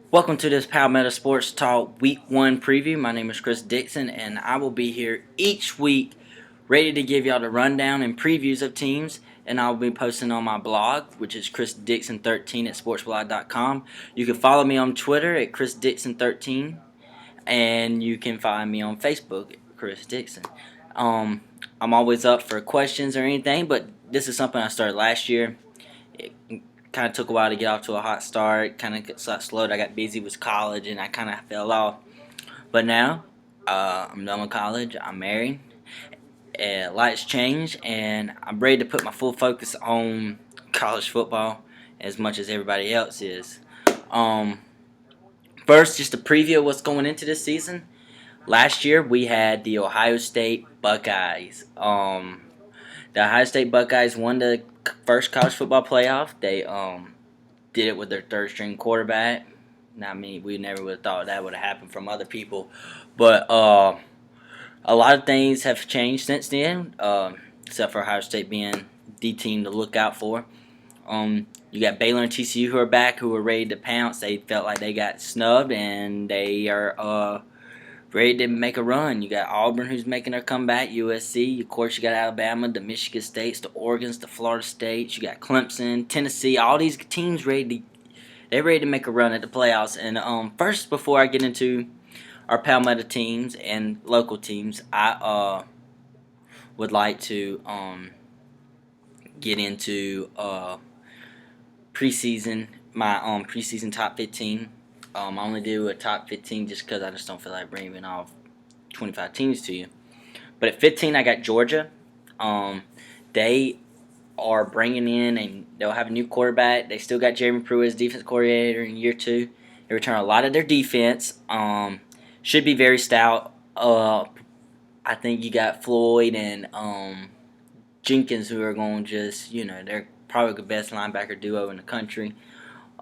Welcome to this Palmetto Sports Talk Week 1 preview. My name is Chris Dixon, and I will be here each week ready to give y'all the rundown and previews of teams. And I'll be posting on my blog, which is chrisdixon13 at sportsblog.com. You can follow me on Twitter at chrisdixon13, and you can find me on Facebook at Chris Dixon. I'm always up for questions or anything, but this is something I started last year. It kind of took a while to get off to a hot start. Kind of got slowed. I got busy with college, and I kind of fell off. But now, I'm done with college. I'm married. Life's changed, and I'm ready to put my full focus on college football as much as everybody else is. Um, First, just a preview of what's going into this season. Last year, we had the Ohio State Buckeyes. The Ohio State Buckeyes won the first college football playoff. They did it with their third string quarterback. I mean, we never would have thought that would have happened from other people, but a lot of things have changed since then, except for Ohio State being the team to look out for. You got Baylor and TCU who are back, who are ready to pounce. They felt like they got snubbed, and they are ready to make a run. You got Auburn who's making their comeback, USC. Of course, you got Alabama, the Michigan States, the Oregons, the Florida States. You got Clemson, Tennessee. All these teams they're ready to make a run at the playoffs. And first, before I get into our Palmetto teams and local teams, I would like to get into preseason, my preseason top 15. I only do a top 15 just because I just don't feel like bringing all 25 teams to you. But at 15, I got Georgia. They are bringing in, and they'll have a new quarterback. They still got Jeremy Pruitt as defense coordinator in year 2. They return a lot of their defense. Should be very stout. I think you got Floyd and Jenkins who are going to just, they're probably the best linebacker duo in the country.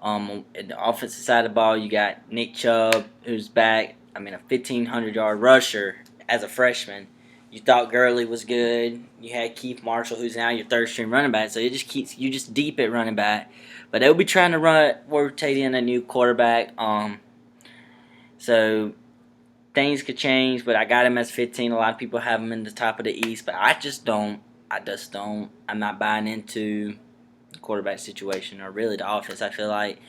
At the offensive side of the ball, you got Nick Chubb, who's back. I mean, a 1,500-yard rusher as a freshman. You thought Gurley was good. You had Keith Marshall, who's now your third-string running back. So it just keeps you just deep at running back. But they'll be trying to rotate in a new quarterback. So things could change. But I got him as 15. A lot of people have him in the top of the East, but I just don't. I'm not buying into quarterback situation or really the offense. I feel like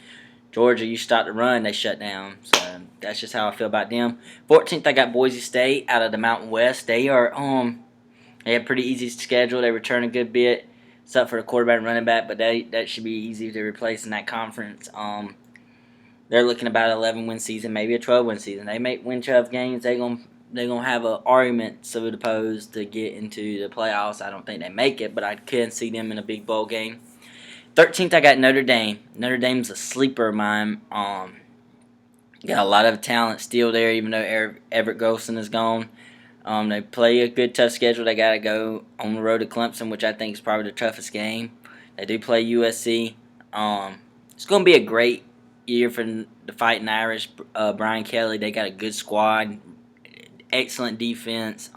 Georgia, you start the run, they shut down. So that's just how I feel about them. 14th, I got Boise State out of the Mountain West. They are they have a pretty easy schedule. They return a good bit, except for the quarterback and running back, but that should be easy to replace in that conference. They're looking about an 11-win season, maybe a 12-win season. They make win 12 games. They're gonna have an argument, so to pose, to get into the playoffs. I don't think they make it, but I can see them in a big bowl game. 13th, I got Notre Dame. Notre Dame's a sleeper of mine. Got a lot of talent still there, even though Everett Golson is gone. They play a good, tough schedule. They got to go on the road to Clemson, which I think is probably the toughest game. They do play USC. It's going to be a great year for the Fighting Irish. Brian Kelly, they got a good squad, excellent defense.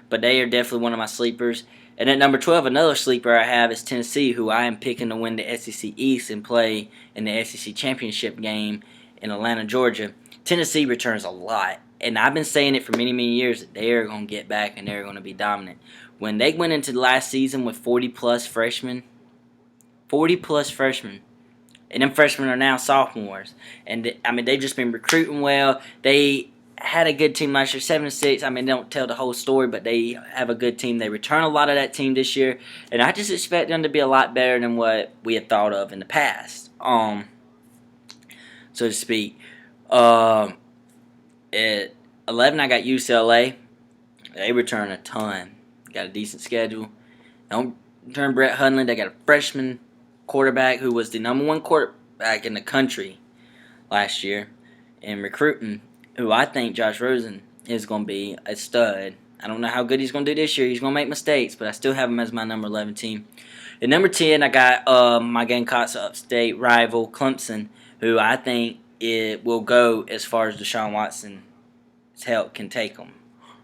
But they are definitely one of my sleepers. And at number 12, another sleeper I have is Tennessee, who I am picking to win the SEC East and play in the SEC Championship game in Atlanta, Georgia. Tennessee returns a lot, and I've been saying it for many, many years that they are going to get back and they're going to be dominant. When they went into the last season with 40-plus freshmen, and them freshmen are now sophomores. And, they've just been recruiting well. They had a good team last year, 7-6. They don't tell the whole story, but they have a good team. They return a lot of that team this year, and I just expect them to be a lot better than what we had thought of in the past, so to speak. At 11, I got UCLA. They return a ton. Got a decent schedule. Don't return Brett Hundley. They got a freshman quarterback who was the number 1 quarterback in the country last year in recruiting, who I think Josh Rosen is going to be a stud. I don't know how good he's going to do this year. He's going to make mistakes, but I still have him as my number 11 team. At number 10, I got my Gamecocks upstate rival, Clemson, who I think it will go as far as Deshaun Watson's help can take them.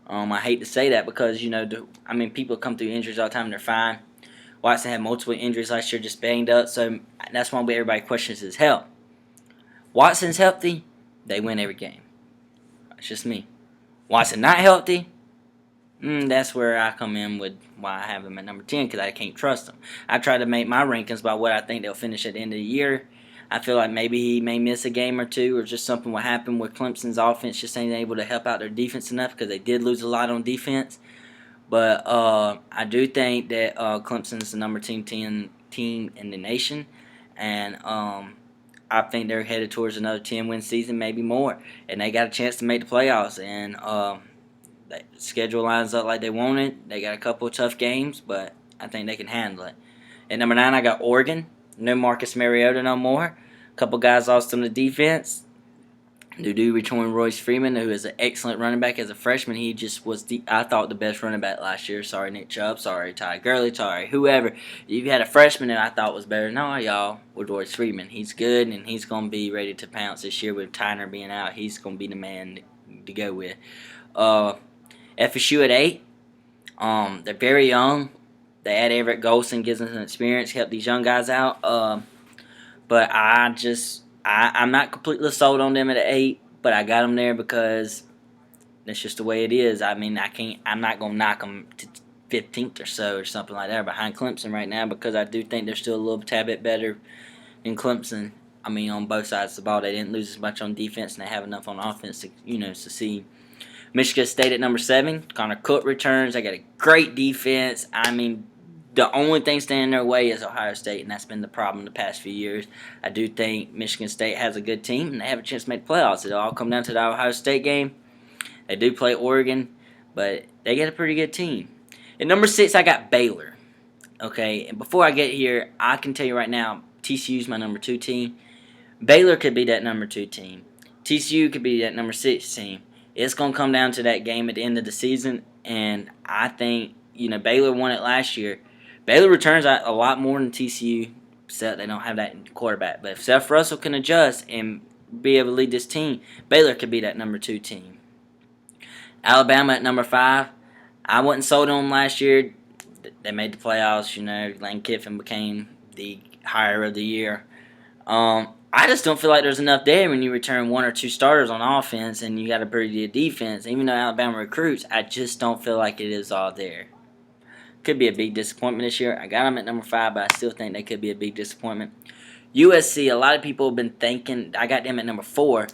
I hate to say that because, people come through injuries all the time and they're fine. Watson had multiple injuries last year, just banged up, so that's why everybody questions his health. Watson's healthy, they win every game. That's just me. Watson not healthy, that's where I come in with why I have him at number 10, because I can't trust him. I try to make my rankings by what I think they'll finish at the end of the year. I feel like maybe he may miss a game or two, or just something will happen where Clemson's offense just ain't able to help out their defense enough, because they did lose a lot on defense. But I do think that Clemson's the number 10 team in the nation, and I think they're headed towards another 10-win season, maybe more, and they got a chance to make the playoffs. And the schedule lines up like they want it. They got a couple of tough games, but I think they can handle it. At number 9, I got Oregon. No Marcus Mariota no more. A couple guys lost on the defense. They do return Royce Freeman, who is an excellent running back as a freshman. He just was, I thought, the best running back last year. Sorry, Nick Chubb. Sorry, Ty Gurley. Sorry, whoever. You had a freshman that I thought was better than all y'all with Royce Freeman. He's good, and he's going to be ready to pounce this year with Tyner being out. He's going to be the man to go with. FSU at 8. They're very young. They add Everett Golson, gives them some experience, help these young guys out. But I'm not completely sold on them at 8, but I got them there because that's just the way it is. I mean, I'm not gonna knock them to 15th or so or something like that behind Clemson right now, because I do think they're still a little tad bit better than Clemson. I mean, on both sides of the ball, they didn't lose as much on defense, and they have enough on offense to succeed. Michigan State at number 7. Connor Cook returns. They got a great defense. I mean, the only thing standing in their way is Ohio State, and that's been the problem the past few years. I do think Michigan State has a good team, and they have a chance to make the playoffs. It'll all come down to the Ohio State game. They do play Oregon, but they got a pretty good team. At number 6, I got Baylor. Okay, and before I get here, I can tell you right now, TCU's my number 2 team. Baylor could be that number 2 team. TCU could be that number 6 team. It's going to come down to that game at the end of the season, and I think, Baylor won it last year. Baylor returns a lot more than TCU, except they don't have that quarterback. But if Seth Russell can adjust and be able to lead this team, Baylor could be that number 2 team. Alabama at number 5. I wasn't sold on them last year. They made the playoffs. Lane Kiffin became the hire of the year. I just don't feel like there's enough there when you return 1 or 2 starters on offense and you got a pretty good defense. Even though Alabama recruits, I just don't feel like it is all there. Could be a big disappointment this year. I got them at number 5, but I still think they could be a big disappointment. USC, a lot of people have been thinking, I got them at number 4.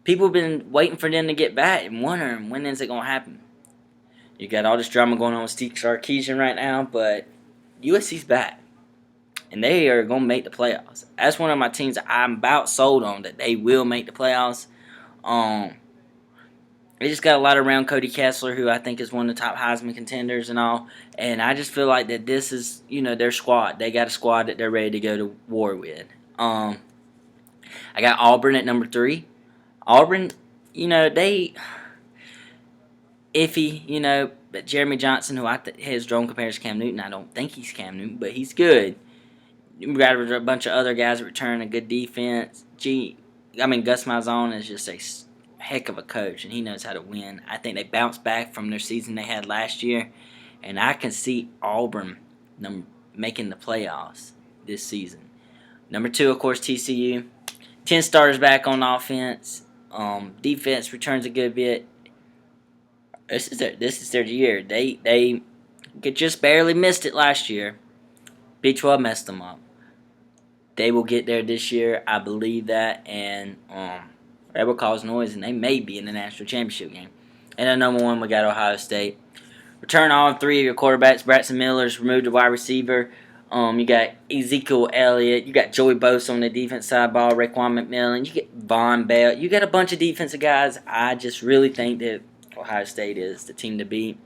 People have been waiting for them to get back and wondering, when is it going to happen? You got all this drama going on with Steve Sarkisian right now, but USC's back. And they are going to make the playoffs. That's one of my teams that I'm about sold on, that they will make the playoffs. They just got a lot around Cody Kessler, who I think is one of the top Heisman contenders and all. And I just feel like that this is, their squad. They got a squad that they're ready to go to war with. I got Auburn at number 3. Auburn, they iffy, but Jeremy Johnson, who his drone compares to Cam Newton, I don't think he's Cam Newton, but he's good. We got a bunch of other guys that return a good defense. Gus Malzahn is just a heck of a coach, and he knows how to win. I think they bounced back from their season they had last year, and I can see Auburn making the playoffs this season. Number 2, of course, TCU. 10 starters back on offense. Defense returns a good bit. This is their year. They just barely missed it last year. Big 12 messed them up. They will get there this year. I believe that, and they will cause noise, and they may be in the national championship game. And at number 1, we got Ohio State. Return all 3 of your quarterbacks. Braxton Miller's removed the wide receiver. You got Ezekiel Elliott. You got Joey Bosa on the defense side ball. Raekwon McMillan. You get Von Bell. You got a bunch of defensive guys. I just really think that Ohio State is the team to beat.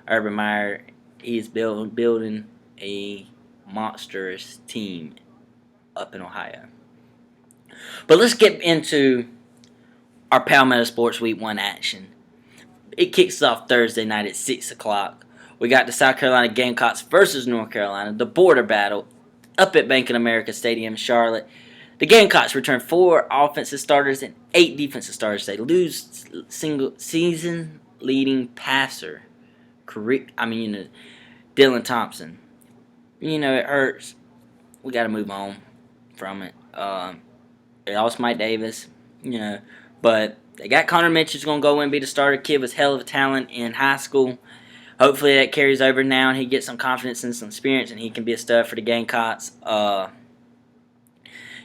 Urban Meyer, he's building a monstrous team up in Ohio. But let's get into our Palmetto Sports Week 1 action. It kicks off Thursday night at 6 o'clock. We got the South Carolina Gamecocks versus North Carolina, the border battle, up at Bank of America Stadium in Charlotte. The Gamecocks return 4 offensive starters and 8 defensive starters. They lose single season leading passer, Dylan Thompson. It hurts. We got to move on from it. They lost Mike Davis. you know. But they got Connor Mitchell's going to go in and be the starter. Kid was hell of a talent in high school. Hopefully that carries over now and he gets some confidence and some experience and he can be a stud for the Gamecocks. You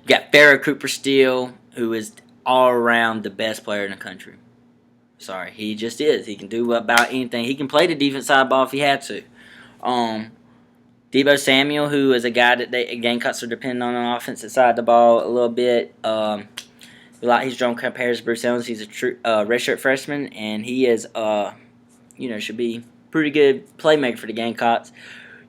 got Farrah Cooper Steele, who is all around the best player in the country. Sorry, he just is. He can do about anything. He can play the defense side of the ball if he had to. Debo Samuel, who is a guy that Gamecocks are depending on the offensive side of the ball a little bit. He's drawn compares to Bruce Evans. He's a true redshirt freshman, and he is should be pretty good playmaker for the Gamecocks.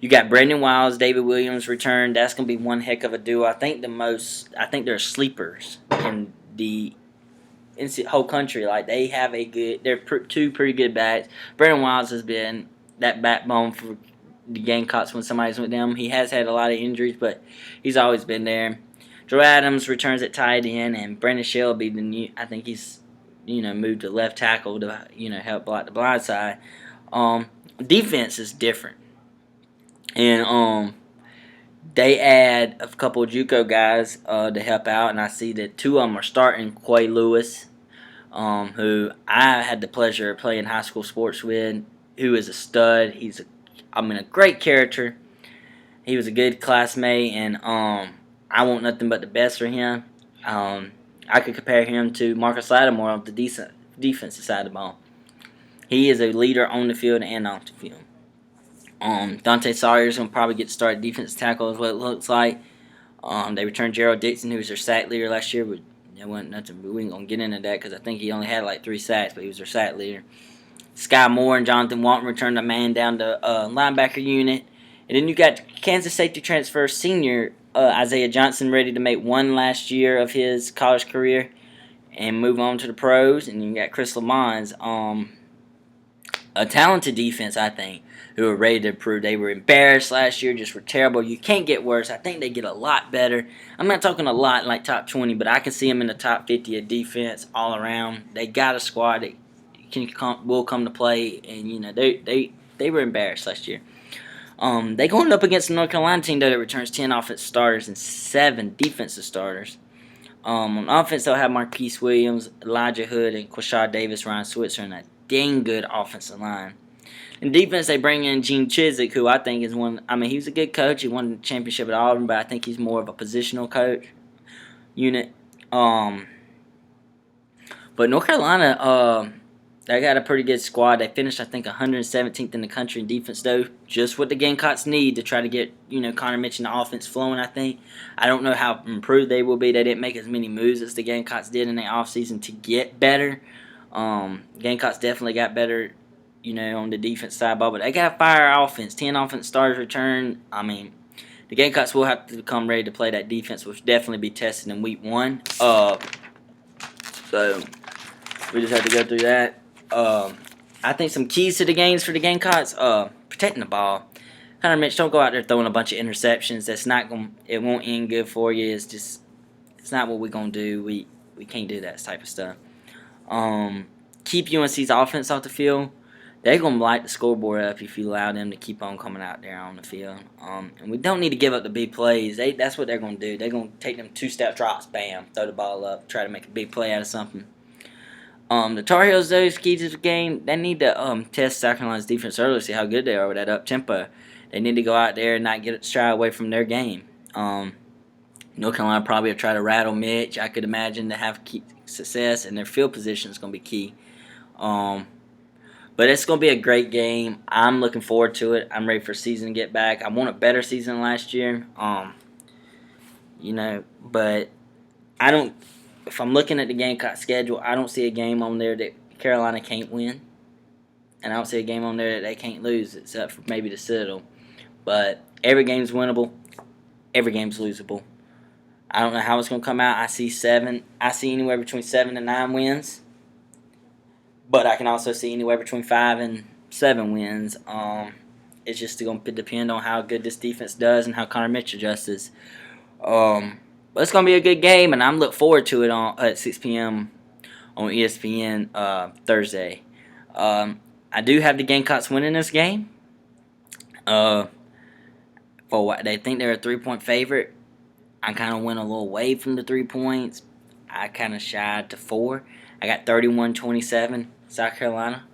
You got Brendan Wiles, David Williams returned. That's gonna be one heck of a duo. I think they're sleepers in the whole country. Like they have two pretty good backs. Brendan Wiles has been that backbone for the Gamecocks when somebody's with them. He has had a lot of injuries, but he's always been there. Joe Adams returns at tight end, and Brandon Shelby, I think he's moved to left tackle to help block the blind side. Defense is different, and they add a couple of JUCO guys to help out, and I see that two of them are starting. Quay Lewis, who I had the pleasure of playing high school sports with, who is a stud. He's a great character. He was a good classmate, and I want nothing but the best for him. I could compare him to Marcus Lattimore of the defensive side of the ball. He is a leader on the field and off the field. Dante Sawyer's going to probably get started defensive tackle is what it looks like. They returned Gerald Dixon, who was their sack leader last year, but there wasn't nothing. We ain't going to get into that because I think he only had like 3 sacks, but he was their sack leader. Sky Moore and Jonathan Walton returned a man down to linebacker unit. And then you got Kansas safety transfer senior Isaiah Johnson ready to make one last year of his college career and move on to the pros. And you got Chris Lamons, a talented defense, I think, who are ready to improve. They were embarrassed last year, just were terrible. You can't get worse. I think they get a lot better. I'm not talking a lot like top 20, but I can see them in the top 50 of defense all around. They got a squad that will come to play, and they were embarrassed last year. They going up against the North Carolina team that returns 10 offensive starters and 7 defensive starters. On offense, they'll have Marquise Williams, Elijah Hood, and Quashad Davis, Ryan Switzer, and a dang good offensive line. In defense, they bring in Gene Chizik, who I think is he was a good coach. He won the championship at Auburn, but I think he's more of a positional coach unit. But North Carolina, they got a pretty good squad. They finished, I think, 117th in the country in defense, though. Just what the Gamecocks need to try to get, Connor Mitchell the offense flowing, I think. I don't know how improved they will be. They didn't make as many moves as the Gamecocks did in the offseason to get better. Gamecocks definitely got better, on the defense side ball. But they got a fire offense. 10 offense starters return. The Gamecocks will have to come ready to play that defense, which will definitely be tested in week 1. So we just have to go through that. I think some keys to the games for the Gamecocks, protecting the ball. Connor Mitch, don't go out there throwing a bunch of interceptions. It won't end good for you. It's not what we're gonna do. We can't do that type of stuff. Keep UNC's offense off the field. They're gonna light the scoreboard up if you allow them to keep on coming out there on the field. And we don't need to give up the big plays. That's what they're gonna do. They're gonna take them 2-step drops, bam, throw the ball up, try to make a big play out of something. The Tar Heels, though, key to the game, they need to test South Carolina's defense early, see how good they are with that up-tempo. They need to go out there and not get shy away from their game. North Carolina probably will try to rattle Mitch, I could imagine, to have success, and their field position is going to be key. But it's going to be a great game. I'm looking forward to it. I'm ready for season to get back. I want a better season than last year. But I don't. If I'm looking at the Gamecock schedule, I don't see a game on there that Carolina can't win. And I don't see a game on there that they can't lose, except for maybe the Citadel. But every game's winnable. Every game's losable. I don't know how it's going to come out. I see anywhere between 7 and 9 wins. But I can also see anywhere between 5 and 7 wins. It's just going to depend on how good this defense does and how Connor Mitchell adjusts. But it's going to be a good game, and I'm looking forward to it at 6 p.m. on ESPN Thursday. I do have the Gamecocks winning this game. For what they think they're a 3-point favorite. I kind of went a little away from the 3 points. I kind of shied to 4. I got 31-27 South Carolina,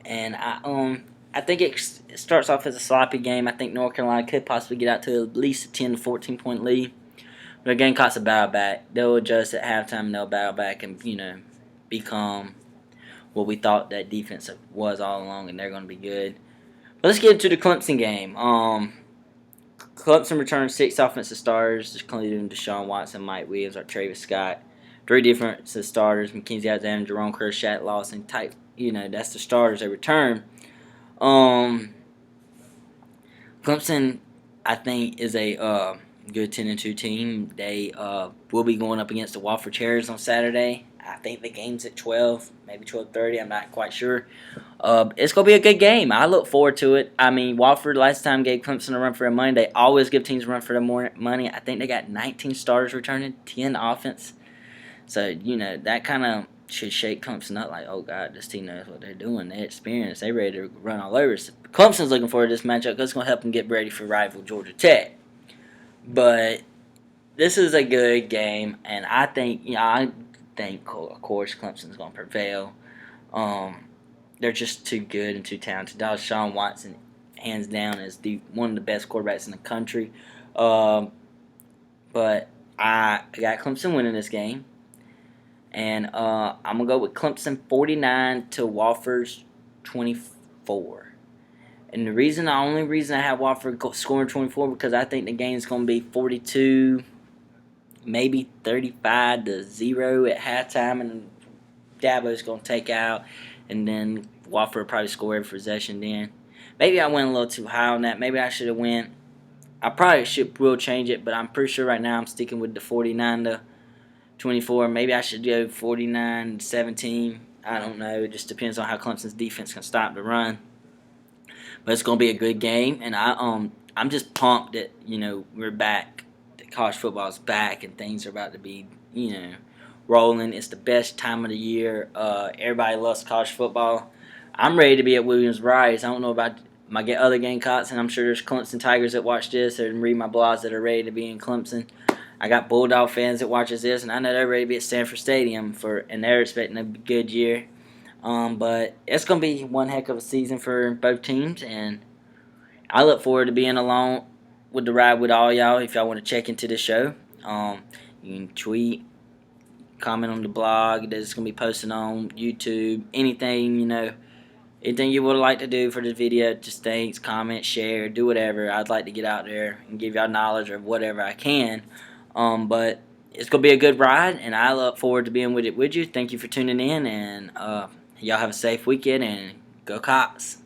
and I think it starts off as a sloppy game. I think North Carolina could possibly get out to at least a 10 to 14 point lead. But the Gamecocks will battle back. They'll adjust at halftime and they'll battle back and become what we thought that defense was all along, and they're going to be good. But let's get into the Clemson game. Clemson returned 6 offensive starters, including Deshaun Watson, Mike Williams, or Travis Scott. 3 defensive starters: Mackenzie Alexander, Jerome Kerr, Shaq Lawson. Type, that's the starters they return. Clemson, I think, is a good 10-2 team. They will be going up against the Wofford Terriers on Saturday. I think the game's at 12, maybe 12:30. I'm not quite sure. It's going to be a good game. I look forward to it. I mean, Wofford last time gave Clemson a run for their money. They always give teams a run for their money. I think they got 19 starters returning, 10 offense. So, that kind of should shake Clemson up. Like, oh, God, this team knows what they're doing. They're experienced. They're ready to run all over. So Clemson's looking forward to this matchup because it's going to help them get ready for rival Georgia Tech. But this is a good game, and I think, of course, Clemson's going to prevail. They're just too good and too talented. Deshaun Watson, hands down, is one of the best quarterbacks in the country. But I got Clemson winning this game. And I'm going to go with Clemson 49 to Wofford's 24. And the only reason I have Wofford scoring 24 because I think the game is going to be 42, maybe 35 to 0 at halftime, and Dabo's going to take out, and then Wofford will probably score every possession then. Maybe I went a little too high on that. Maybe I should have went. I probably will change it, but I'm pretty sure right now I'm sticking with the 49 to 24. Maybe I should go 49 to 17. I don't know. It just depends on how Clemson's defense can stop the run. But it's going to be a good game, and I'm just pumped that we're back. That college football is back, and things are about to be rolling. It's the best time of the year. Everybody loves college football. I'm ready to be at Williams-Brice. I don't know about my other Gamecocks, and I'm sure there's Clemson Tigers that watch this and read my blogs that are ready to be in Clemson. I got Bulldog fans that watches this, and I know they're ready to be at Sanford Stadium and they're expecting a good year. But it's going to be one heck of a season for both teams, and I look forward to being along with the ride with all y'all. If y'all want to check into the show, you can tweet, comment on the blog that it's going to be posted on YouTube, anything, anything you would like to do for this video, just thanks, comment, share, do whatever. I'd like to get out there and give y'all knowledge of whatever I can. But it's going to be a good ride, and I look forward to being with you. Thank you for tuning in, and y'all have a safe weekend, and go Cops.